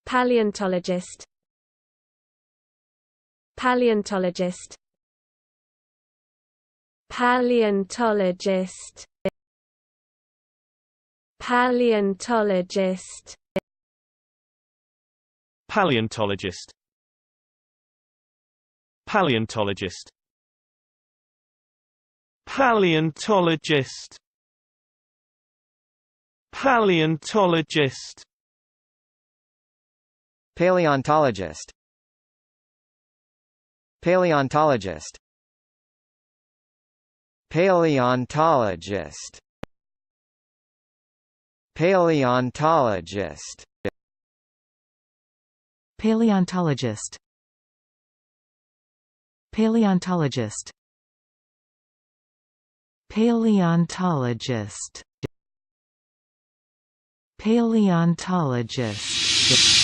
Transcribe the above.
Palaeontologist. Palaeontologist. Palaeontologist. Palaeontologist. Paleontologist. Paleontologist. Paleontologist. Paleontologist. Paleontologist. Paleontologist. Paleontologist. Paleontologist. Paleontologist. Paleontologist. Paleontologist. Paleontologist.